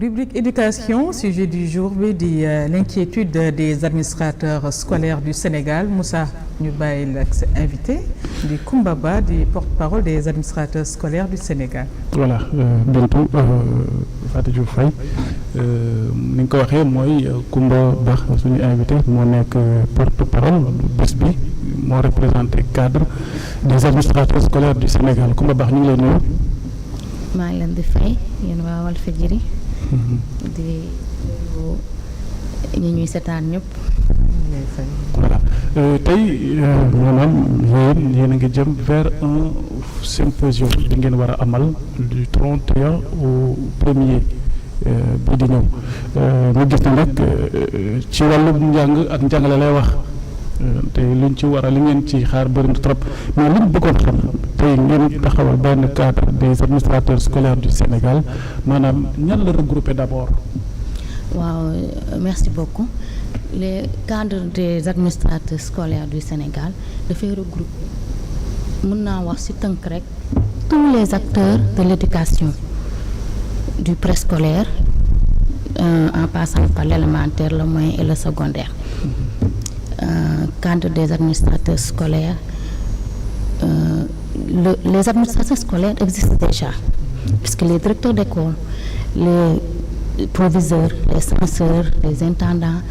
Rubrique éducation, sujet du jour bi di l'inquiétude des administrateurs scolaires du Sénégal. Moussa ñu bàyyi la ak sa invité di Koumba Ba di porte-parole des administrateurs scolaires du Sénégal. Voilà Bintou Fatou Diouf Faye ni nga ko waxee mooy Koumba Ba suñu invité moo nekk porte-parole bés bi moo représenté cadre des administrateurs scolaires du Sénégal. Koumba Ba ñu ngi lay nuyu. maa ngi leen di fay yéen waa Walfadjri di ñi ñuy seetaan ñëpp. Voilà tey maanaam yéen a ngi jëm vers un symposium bi ngeen war a amal du 31 au 1er bii di ñëw ñu gis ne nag ci wàllu njàng ak njàngale lay wax te luñ ci war a li ngeen ci xaar bëri na trop mais liñ bëggoon xam tey ngeen taxawal benn cadre des administrateurs scolaires du Sénégal maanaam ñan la regroupé d'abord. waaw merci beaucoup les cadres des administrateurs scolaires du Sénégal dafay regrouper mën naa wax ci tënk rek tous les acteurs de l'éducation du préscolaire en passant par l'élémentaire, le moyen et le secondaire. Cadre des administrateurs scolaires, les administrateurs scolaires existent déjà, puisque les directeurs d'école, les proviseurs, les censeurs, les intendants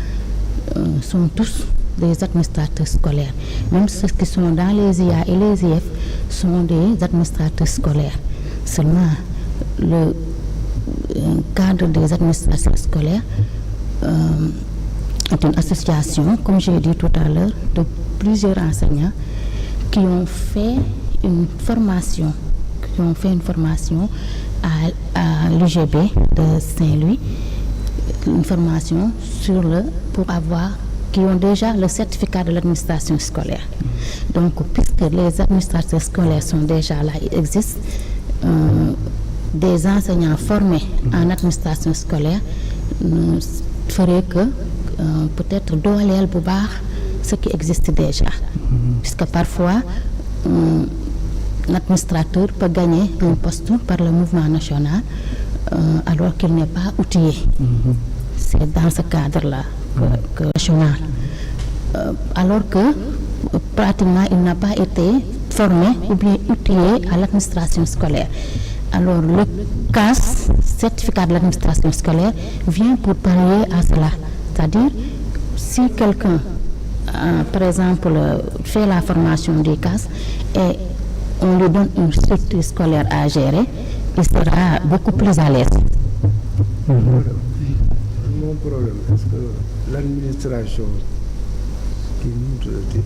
sont tous des administrateurs scolaires. Même ceux qui sont dans les IA et les IF sont des administrateurs scolaires. Seulement, le cadre des administrateurs scolaires est une association, comme j'ai dit tout à l'heure, de plusieurs enseignants qui ont fait une formation, à l'UGB de Saint-Louis, une formation qui ont déjà le certificat de l'administration scolaire. Donc, puisque les administrateurs scolaires sont déjà là, il existe des enseignants formés en administration scolaire ferait que peut-être dooleel bu baax ce qui existe déjà, puisque parfois un administrateur peut gagner un poste par le mouvement national alors qu'il n'est pas outillé. C'est dans ce cadre-là que national, alors que pratiquement il n'a pas été formé ou bien outillé à l'administration scolaire. Alors le CAS, certificat de l'administration scolaire, vient pour pallier à cela. C'est-à-dire, si quelqu'un, par exemple, fait la formation du CAS et on lui donne une structure scolaire à gérer, il sera beaucoup plus à l'aise. Mon problème, est-ce que l'administration qui nous dit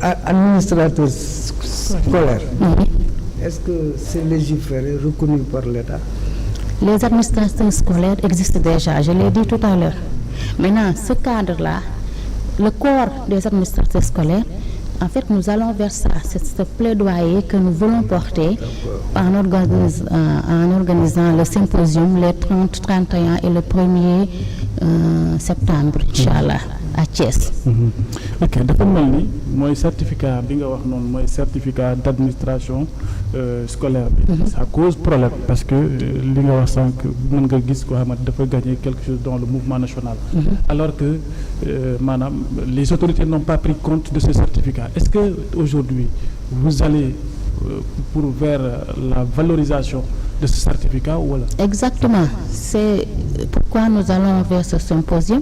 administrateur scolaire, est-ce que c'est légiféré, reconnu par l'État? Les administrateurs scolaires existent déjà, je l'ai dit tout à l'heure. Maintenant, ce cadre-là, le corps des administrateurs scolaires, en fait, nous allons vers ça. C'est ce plaidoyer que nous voulons porter en organisant le symposium les 30, 31 et le 1er septembre, Inch'Allah, à Thiès. Ok, dafa mel ni mooy certificat bi nga wax noonu mooy certificat d'administration scolaire bi. Ça cause problème parce que li nga wax sànq mën nga gis ko xamante dafa gagner quelque chose dans le mouvement national. Alors que maanaam les autorités n'ont pas pris compte de ce certificat. Est-ce que aujourd'hui vous allez vers la valorisation de ce certificat ou voilà? Exactement. C'est pourquoi nous allons vers ce symposium,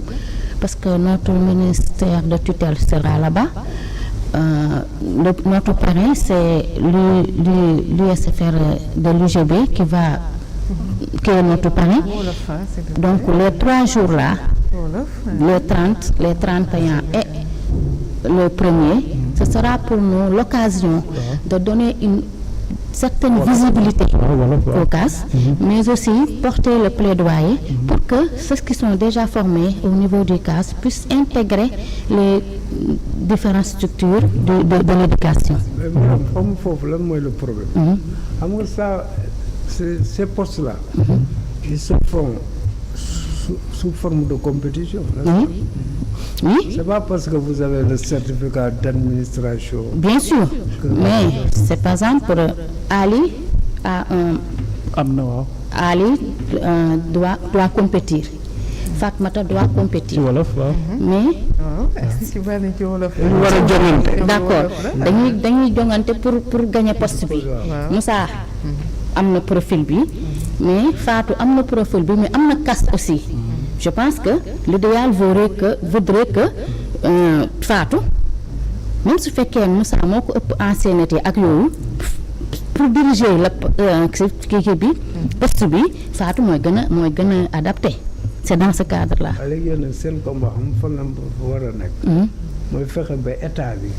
parce que notre ministère de tutelle sera là-bas. Notre parrain, c'est l'USFR de l'UGB qui est notre parrain. Donc les 3 jours-là, le 30, le 31 et le 1er, ce sera pour nous l'occasion de donner une certaine visibilité au CAS, mais aussi porter le plaidoyer pour que ceux qui sont déjà formés au niveau du CAS puissent intégrer les différentes structures de l'éducation. Comme foofu lan mooy le problème. Xam nga ça, ces postes-là, ils se font sous forme de compétition. Oui. C'est pas parce que vous avez le certificat d'administration. Bien sûr, mais c'est par exemple pour Ali a un am na waaw. Ali doit compétir. Fatmata doit ci compétir. wolof waaw. mais ci bari ci wolof. dañu war a jongante. d'accord dañuy jongante pour gagner poste bi. Moussa am na profil bi mais Fatou am na profil bi mais am na caste aussi. Je pense que l'idéal voudrait que Fatou même su fekkee Moussa moo ko ëpp ancienneté ak yooyu pour diriger la kii bi poste bi Fatou mooy gën a adapté. C'est dans ce cadre-là. léegi yéen seen combat am fan la war a nekk. mooy fexe ba état bi.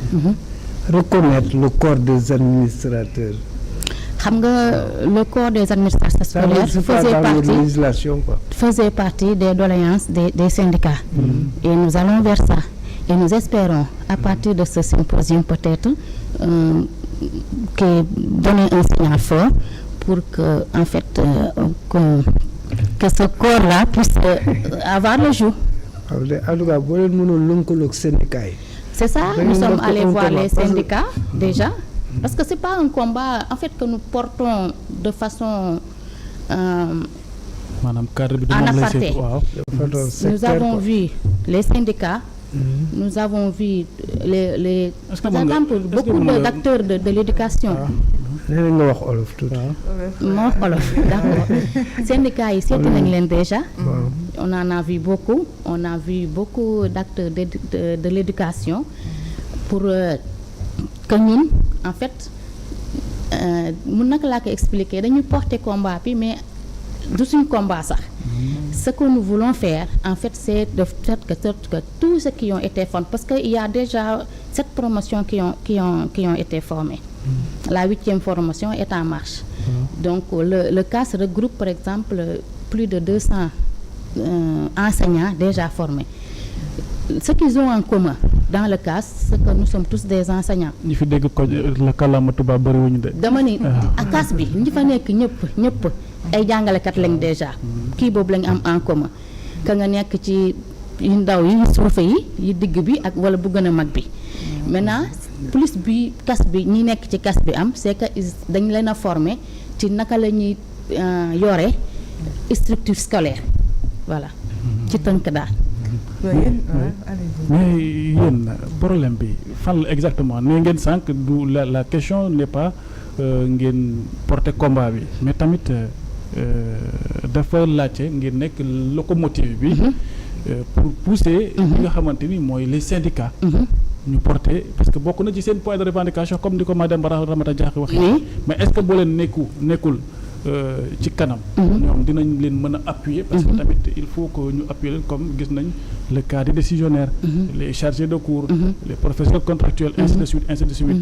reconnaître le corps des administrateurs. xam nga le corps des administrateurs scolaires faisait partie des doléances des syndicats. Et nous allons vers ça. Et nous espérons à partir de ce symposium peut-être donner un signal fort pour que en fait que ce corps-là puisse avoir le jour. En tout cas boo leen mënoon lëkkaloog syndicats yi. C'est ça, nous sommes allés voir les syndicats déjà. Parce que c'est pas un combat en fait que nous portons de façon maanaam cadre bi en aparté. Nous avons vu les syndicats. Nous avons vu les par exemple beaucoup d'acteurs de l'éducation. nee nga wax olof tuuti. moo olof d'accord syndicats yi seeti nañ leen déjà. On en a vu beaucoup. On a vu beaucoup d'acteurs de l'éducation pour que ñun en fait mun naka laa ko expliquer dañuy porter combat bi mais du suñ combat sax. Ce que nous voulons faire en fait c'est de faire que tous ceux qui ont été formés parce que il y a déjà 7 promotions qui ont été formées. La 8e formation est en marche. Donc le CAS regroupe par exemple plus de 200 enseignants déjà formés. Ce qu'ils ont en commun dans le CAS c'est que nous sommes tous des enseignants. ñi fi dégg ko la kàllaama tubaab bëriwuñu de. dama ni ak CAS bi ñi fa nekk ñëpp ay jàngalekat lañ déjà. kii boobu lañ am en commun. ka nga nekk ci yu ndaw yi suufe yi digg bi ak wala bu gën a mag bi. Maintenant plus bi CAS bi ñi nekk ci CAS bi am c'est que dañ leen a former ci naka la ñuy yore structure scolaire voilà ci tënk daal. mais yéen problème bi fan la exactement nee ngeen sànq du la question n'est pas ngeen porter combat bi mais tamit dafa laajte ngeen nekk locomotive bi pour pousser li nga xamante ni mooy les syndicats ñu porter parce que bokk na ci seen point de revendication comme ni ko madame Ramata Diakhi waxee mais est-ce que boo leen nekkul ci kanam ñoom dinañ leen mën a appuyer parce que tamit il faut que ñu appuyer leen comme gis nañ le cas des décisionnaires les chargés de cours les professeurs contractuels ainsi de suite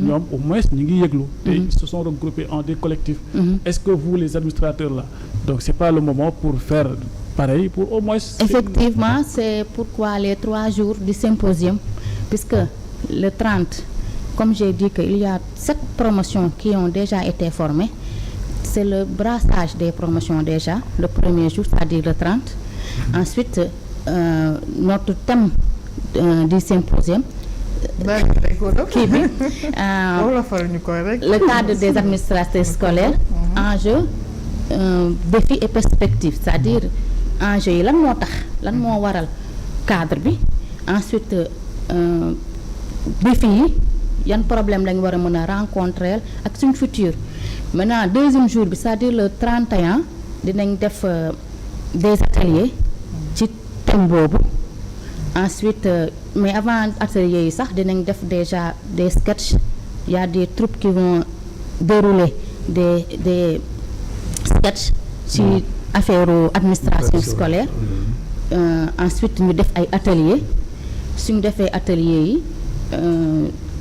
ñoom au moins ñi ngi yëglu te ils se sont regroupés en des collectifs est-ce que vous les administrateurs là donc c'est pas le moment pour faire pareil pour au moins effectivement c'est pourquoi les 3 jours du symposium puisque le 30 comme j'ai dit qu'il y a 7 promotions qui ont déjà été formées. C'est le brassage des promotions déjà, le premier jour, c'est-à-dire le 30. Ensuite, notre thème du symposium, le cadre des administrateurs scolaires, enjeux, défis et perspectives, c'est-à-dire enjeux yi lan moo tax lan moo waral cadre bi. Ensuite, défis yi yan problème lañ war a mën a rencontrer ak suñ futur. Maintenant deuxième jour bi c'est-à-dire le 31 dinañ def des ateliers ci thème boobu. Ensuite mais avant ateliers yi sax dinañ def déjà des sketchs. Il y a des troupes qui vont dérouler des sketchs ci affaire administration scolaire. Ensuite ñu def ay ateliers suñu defee ateliers yi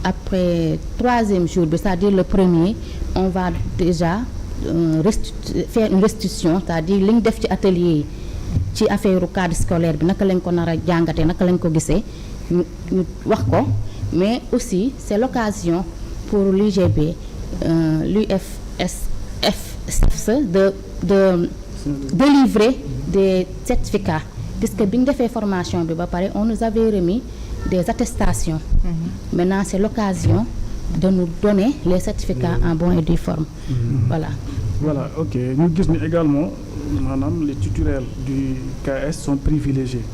après 3e jour bi c'est-à-dire le premier on va déjà faire une restitution c'est-à-dire li ñu def ci atelier yi ci affaire cadre scolaire bi naka lañ ko nar a jàngatee naka lañ ko gisee ñu wax ko mais aussi c'est l'occasion pour l'UGB l'UFSFCE de délivrer des certificats puisque bi ñu defee formation bi ba pare on nous avait remis des attestations. Maintenant c'est l'occasion de nous donner les certificats en bonne et due forme. Voilà. voilà ok ñu gis ni également maanaam les titulaires du KS sont privilégiés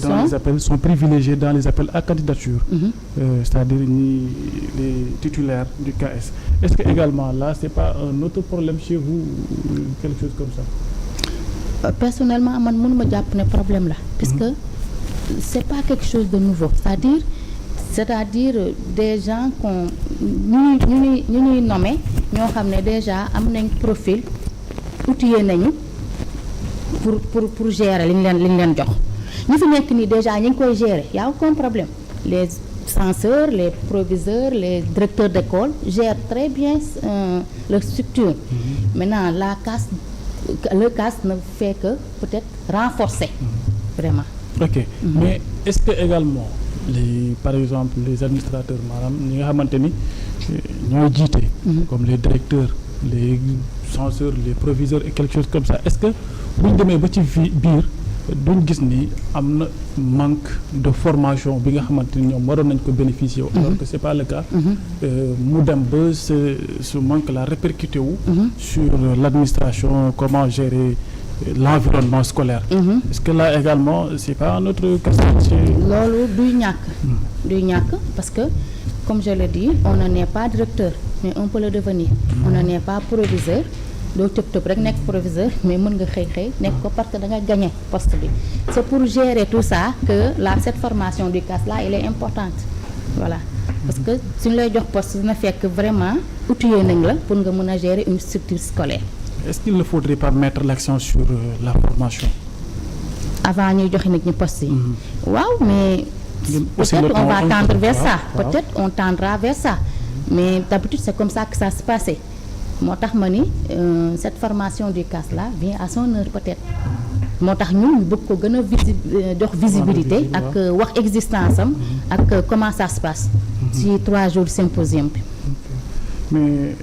dans les appels sont privilégiés dans les appels à candidature. C'est-à-dire les titulaires du KS. Est-ce que également là c'est pas un autre problème chez vous quelque chose comme ça? Personnellement man mënuma jàpp ne problème la puisque c'est pas quelque chose de nouveau c'est-à-dire des gens qu'on ñu ñuy nommé ñoo xam ne déjà am nañ profil outillé nañu pour gérer li ñu leen jox ñu fi nekk nii déjà ñu ngi koy gérer y a aucun problème les censeurs les proviseurs les directeurs d'école gèrent très bien leur structure. Maintenant le CAS ne fait que peut-être renforcer vraiment. Ok mais est-ce que également par exemple les administrateurs maanaam ñi nga xamante ni ñoo jiite. comme les directeurs les censeurs les proviseurs et quelque chose comme ça est-ce que buñ demee ba ci biir duñ gis ni am na manque de formation bi nga xamante ni ñoom waroon nañ ko bénéficier alors que c'est pas le cas. mu dem ba ce manque là répercuté wu. sur l'administration comment gérer l'environnement scolaire. Est-ce que là également c'est pas un autre casse-tête? Loolu duy ñàkk parce que comme je l'ai dit on n'en est pas directeur mais on peut le devenir. On n'en est pas proviseur doo tëb rek nekk proviseur mais mën nga xëy nekk ko parce que da nga gagner poste bi. C'est pour gérer tout ça que cette formation du CAS là elle est importante voilà parce que suñu lay jox poste dina fekk vraiment outillé nañ la pour nga mën a gérer une structure scolaire. Est-ce qu'il ne faudrait pas mettre l'accent sur la formation? Avant ñuy joxe nit ñi poste yi. Waaw mais peut-être on va tendre vers ça. Peut-être on tendra vers ça. Mais d'habitude c'est comme ça que ça se passait. Moo tax ma ni cette formation du CAS là vient à son heure peut-être. Moo tax ñu bëgg ko gën a jox visibilité ak wax existence am ak comment ça se passe. ci 3 jours symposium bi. Mais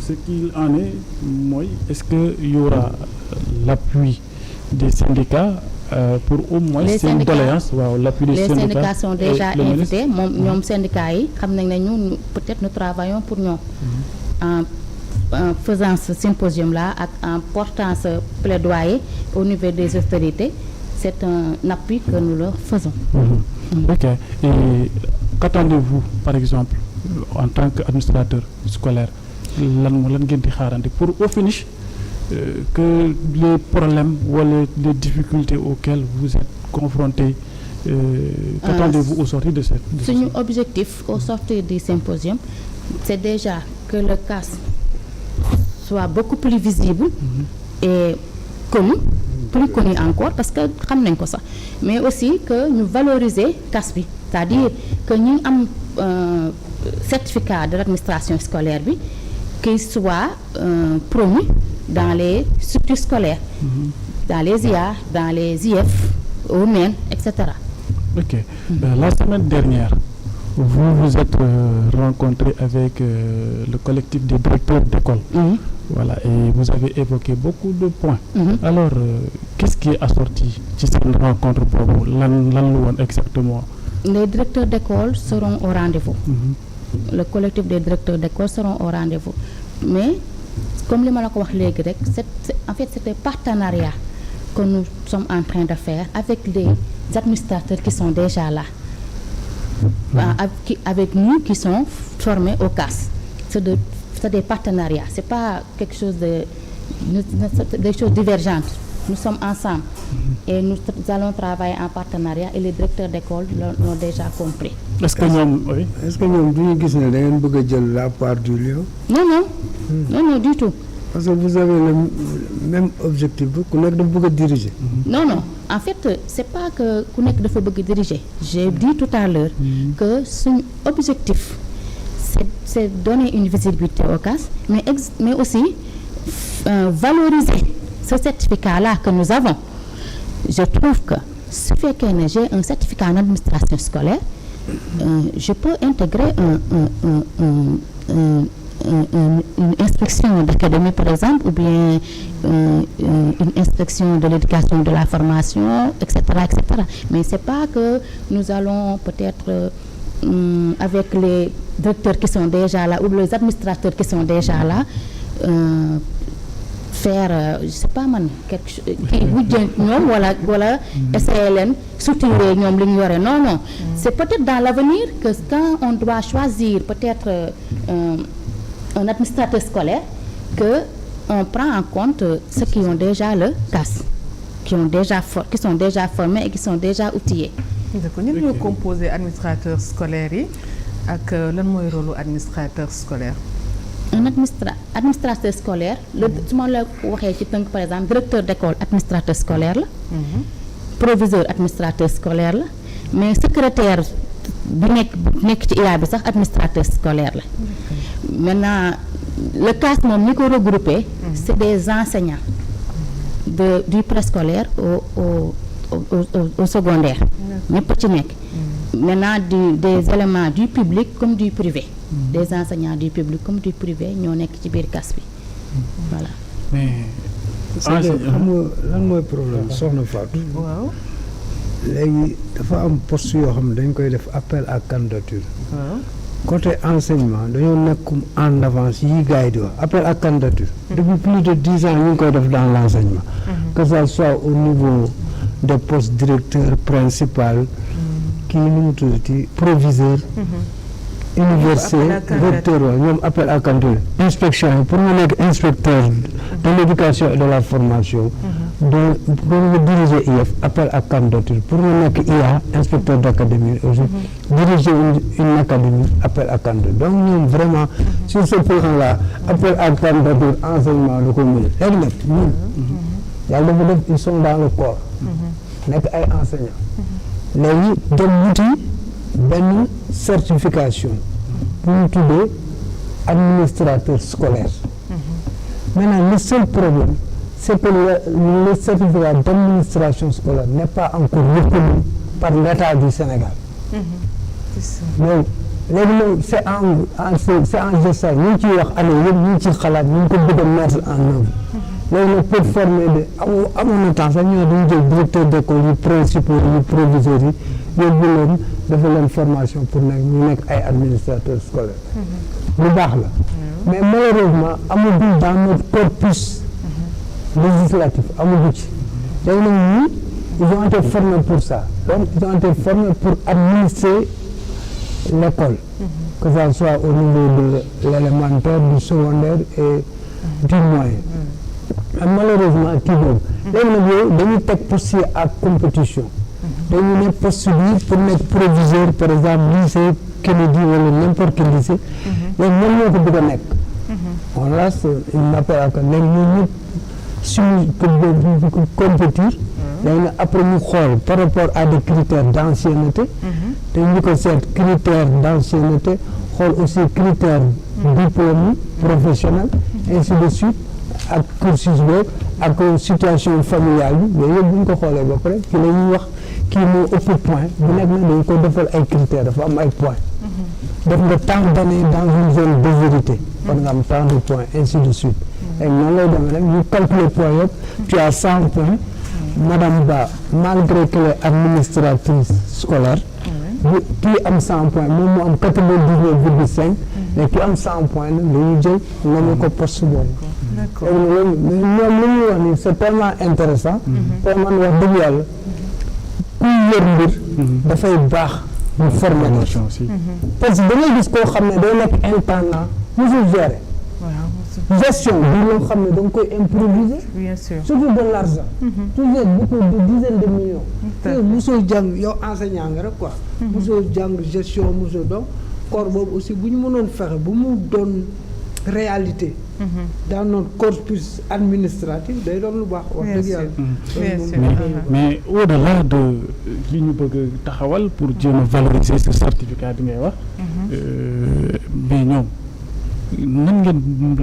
ce qu'il en est mooy est-ce que y aura l'appui des syndicats pour au moins seen doléance waaw l'appui des syndicats. Les syndicats sont déjà invités moom ñoom syndicats yi xam nañ ne ñun peut-être nous travaillons pour ñoom en faisant ce symposium là ak en portant ce plaidoyer au niveau des autorités c'est un appui que nous leur faisons. Ok et qu'attendez-vous par exemple en tant qu'administrateur scolaire lan ngeen di xaarandi pour au finish que les problèmes wala les difficultés auxquelles vous êtes confrontés qu'attendez-vous au sortir de cette suñu objectif au sortir du symposium c'est déjà que le CAS soit beaucoup plus visible et plus connu encore parce que xam nañ ko sax mais aussi que ñu valoriser CAS bi c'est-à-dire que ñu am certificat de l'administration scolaire bi qu'il soit promu dans les structures scolaires dans les IA dans les IF au MEN etc. Ok la semaine dernière vous êtes rencontré avec le collectif des directeurs d'école. Voilà et vous avez évoqué beaucoup de points. Alors qu'est-ce qui est assorti ci seen rencontre boobu lan la woon exactement? Les directeurs d'école seront au rendez-vous. Le collectif des directeurs d'école seront au rendez-vous mais comme li ma la ko wax léegi rek en fait c'est un partenariat que nous sommes en train de faire avec les administrateurs qui sont déjà là. Avec nous qui sont formés au CAS. C'est des partenariats, c'est pas quelque chose des choses divergentes. Nous sommes ensemble et nous allons travailler en partenariat et les directeurs d'école l'ont déjà compris. Est-ce que ñoom du ñu gis ne da ngeen bëgg a jël la part du lion? Non du tout. Parce que vous avez le même objectif ku nekk dafa bëgg a diriger. Non en fait c'est pas que ku nekk dafa bëgg diriger. J'ai dit tout à l'heure que son objectif c'est donner une visibilité au CAS mais aussi valoriser ce certificat-là que nous avons. Je trouve que su fekkee ne j'ai un certificat en administration scolaire je peux intégrer une inspection d'académie par exemple ou bien une inspection de l'éducation de la formation etc. Mais c'est pas que nous allons peut-être avec les directeurs qui sont déjà là ou les administrateurs qui sont déjà là faire je sais pas man quelque chose kii wujjee ñoom wala essayer leen soutirer ñoom li ñu yore non c'est peut-être dans l'avenir que quand on doit choisir peut-être un administrateur scolaire que on prend en compte ceux qui ont déjà le CAS qui sont déjà formés et qui sont déjà outillés. d'accord ñun ñoo composé administrateur scolaire yi ak lan mooy rôle administrateur scolaire. un administrateur scolaire su ma la waxee ci tënk par exemple directeur d'école administrateur scolaire la. proviseur administrateur scolaire la mais secrétaire bi nekk ci IA bi sax administrateur scolaire la. maintenant le CAS moom ñi ko regroupé. c'est des enseignants du préscolaire au secondaire. ñëpp ci nekk. maintenant des éléments du public comme du privé. des enseignants du public comme du privé ñoo nekk ci biir CAS bi voilà. mais xam nga lan mooy problème soxna Fatou. waaw. léegi dafa am poste yoo xam ne dañ koy def appel à candidature. waaw. côté enseignement dañoo nekk en avance yi gars yi di wax appel à candidature. depuis plus de 10 ans ñu ngi koy def dans l'enseignement. que ça soit au niveau des postes directeur principal. kii nu mu tuddati proviseur. université recteur wa ñoom appel à candidature. inspection yi pour nga nekk inspecteur de l'éducation et de la formation. pour nga diriger IEF appel à candidature pour nga nekk IA inspecteur d'académie aussi diriger une académie appel à candidature donc ñoom vraiment sur ce plan là appel à candidature enseignement da ko mën a léegi nag ñun yàlla dafa def ils sont dans le corps nekk ay enseignants léegi dem wuti benn certification bu ñu tuddee administrateur scolaire maintenant le seul problème c'est que le certificat d'administration scolaire n'est pas encore reconnu par l'État du Sénégal. donc léegi moom c'est en gestion ñu ngi ciy wax année yëpp ñu ngi ciy xalaat ñu ngi ko bëgg a mettre en œuvre. léegi nag pour former de amoon na temps sax ñu ne dañu jël directeur d'école yu principaux yu proviseurs yi yóbbu leen dafa leen formation pour ñu nekk ay administrateurs scolaires. lu baax la. mais malheureusement amagul dans notre corpus législatif amagu ci. léegi nag ñii ils ont été formés pour ça donc ils ont été formés pour administrer l'école. que ça soit au niveau de l'élémentaire du secondaire et du moyen. mais malheureusement kii boobu. léegi nag yow dañuy teg poste yi à compétition. dañu ne poste bi pour nekk proviseur par exemple lycée Kennedy wala n'importe quel lycée. léegi ñoom ñoo ko bëgg a nekk. on lance une appel à léegi ñun ñëpp suñu pour compétir. léegi nag après ñu xool par rapport à des critères d'ancienneté. te ñu ko seet critères d'ancienneté xool aussi critères diplôme professionnel ainsi de suite ak cursus boobu ak situation familiale bi yooyu yëpp bu ñu ko xoolee ba pare ci la ñuy wax kii moo ëpp point bu nekk nag dañ ko defal ay critères dafa am ay points. def nga tant d'années dans une zone déshérités war nga am tant de points ainsi de suite. et noonu lay demee rek ñu calculer points yëpp tu as 100 points. Madame Ba malgré qu'elle est administratrice scolaire. bu kii am 100 points moom mu am 99,5. mais kii am 100 points nag dañuy jël nommé ko poste boobu. d'accord mais ñoom li ñuy wax nii c'est tellement intéressant te man wax dëgg yàlla kuy yor mbir dafay baax ñu former ko parce que da ngay gis koo xam ne day nekk intendant musul gérer gestion bi loo xam ne da nga koy improviser bien sûr surtout de l'argent toujours beaucoup de dizaines de millions te mosoo jàng yow enseignant nga rek quoi mosoo jàng gestion mosoo donc corps boobu aussi bu ñu mënoon fexe bu mu doon réalité dans notre corpus administratif day doon lu baax wax dëgg yàlla mais au-delà de li ñu bëgg taxawal pour jéem a valoriser ce certificat bi ngay wax mais ñoom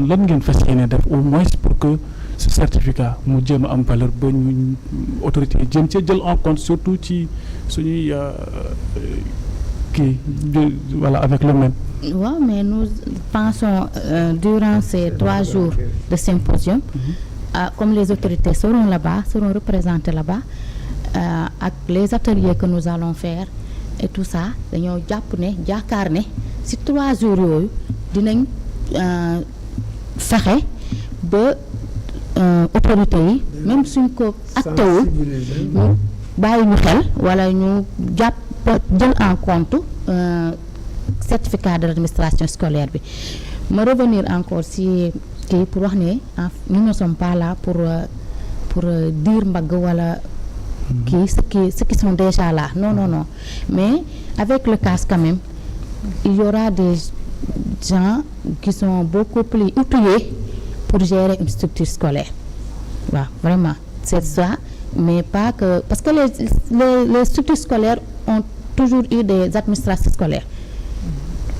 lan ngeen fas yéene def au moins pour que ce certificat mu jéem a am valeur ba ñu autorité yi jéem cee jël en compte surtout ci suñuy kii voilà avec le même. waaw mais nous pensons durant ces 3 jours de symposium comme les autorités seront là-bas seront représentées là-bas ak les ateliers que nous allons faire et tout ça dañoo jàpp ne jaakaar ne ci 3 jours yooyu dinañ fexe ba autorité yi même suñ ko actewul ñu bàyyi ñu xel wala ñu jàpp jël en compte certificat de l'administration scolaire bi. ma revenir encore si kii pour wax ne nous ne sommes pas là pour dire mbagg wala kii ceux qui sont déjà là non mais avec le CAS quand même il y aura des gens qui sont beaucoup plus outillés pour gérer une structure scolaire waaw vraiment c'est ça mais pas que parce que les structures scolaires ont toujours eu des administrateurs scolaires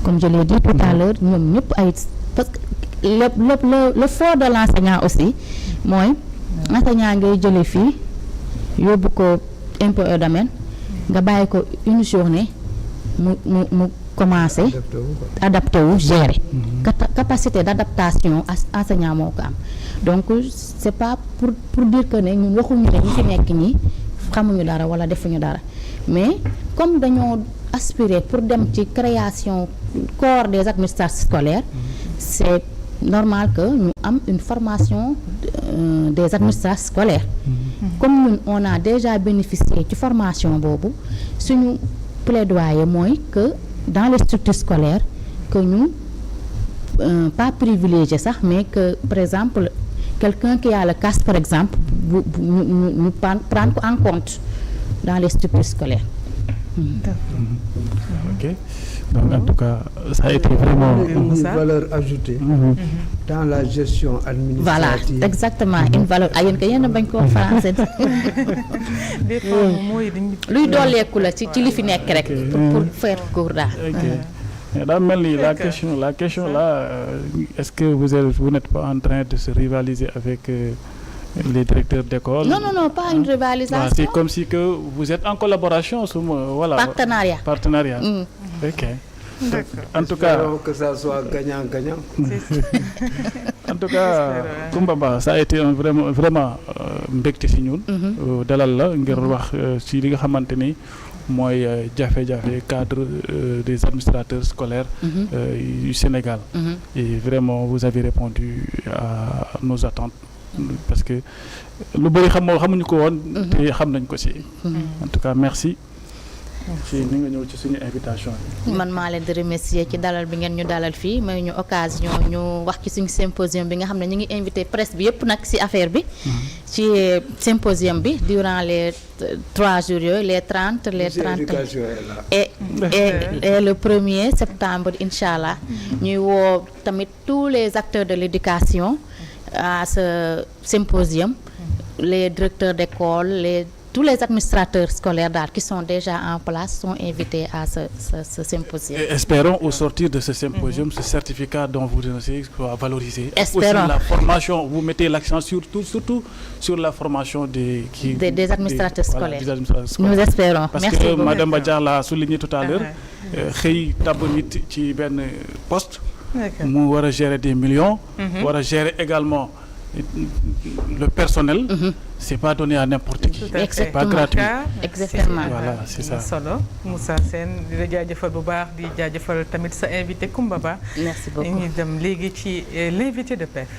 comme je l'ai dit tout à l'heure ñoom ñëpp ay parce que le fort de l'enseignant aussi mooy enseignant ngay jële fii yóbbu ko impôt et domaine nga bàyyi ko une journée mu commencer adapté wu gérer capacité d'adaptation enseignant moo ko am donc c'est pas pour dire que ne ñun waxuñu ne ñi fi nekk ñi xamuñu dara wala defuñu dara mais comme dañoo aspirer pour dem ci création corps des administrateurs scolaires c'est normal que ñu am une formation des administrateurs scolaires comme ñun on a déjà bénéficié ci formation boobu suñu plaidoyer mooy que dans les structures scolaires que ñu pas privilégié sax mais que par exemple quelqu'un qui a le CAS par exemple ñu prendre ko en compte dans les structures scolaires. Ok. Donc en tout cas ça a été vraiment une valeur ajoutée dans la gestion administrative. Voilà, exactement, une valeur ayeen ko yéen bañ ko français. Des fois mooy luy dooleeku la ci li fi nekk rek pour faire court daal. daa mel ni la question là est-ce que vous n'êtes pas en train de se rivaliser avec les directeurs d'école? Non, pas une rivalisation. C'est comme si que vous êtes en collaboration, voilà. Partenariat. Ok. En tout cas, que ça soit gagnant-gagnant. En tout cas, Coumba Ba, ça a été vraiment mbégte ci ñun. Dalal la ngir wax ci li nga xamante ni mooy jafe-jafe cadre des administrateurs scolaires du Sénégal. Et vraiment vous avez répondu à nos attentes. Parce que lu bëri xamuñu ko woon te xam nañ ko ci. En tout cas merci. ci ni nga ñëw ci suñu invitation bi. man maa leen di remercier ci dalal bi ngeen ñu dalal fii may ñu occasion ñu wax ci suñu symposium bi nga xam ne ñu ngi invité presse bi yëpp nag ci affaire bi. ci symposium bi durant les 3 jours yooyu les 30 et le 1er septembre incha allah ñuy woo tamit tous les acteurs de l'éducation à ce symposium, les directeurs d'école, tous les administrateurs scolaires qui sont déjà en place sont invités à ce symposium. Et espérons au sortir de ce symposium, ce certificat dont vous annoncez soit valorisé. Espérons. Aussi la formation, vous mettez l'accent surtout sur la formation des administrateurs scolaires. Des administrateurs scolaires. Nous espérons. Parce merci que beaucoup. Madame Badiar l'a souligné tout à l'heure, xëy tabb nit ci benn poste mu war a gérer des millions, war a gérer également le personnel, c'est pas donné à n'importe qui. C'est pas gratuit. Exactement. Voilà, c'est ça. Solo Moussa Sène di la jaajëfal bu baax di jaajëfal tamit sa invité Coumba Ba. Merci beaucoup. ñu dem léegi ci l'invité de PEF.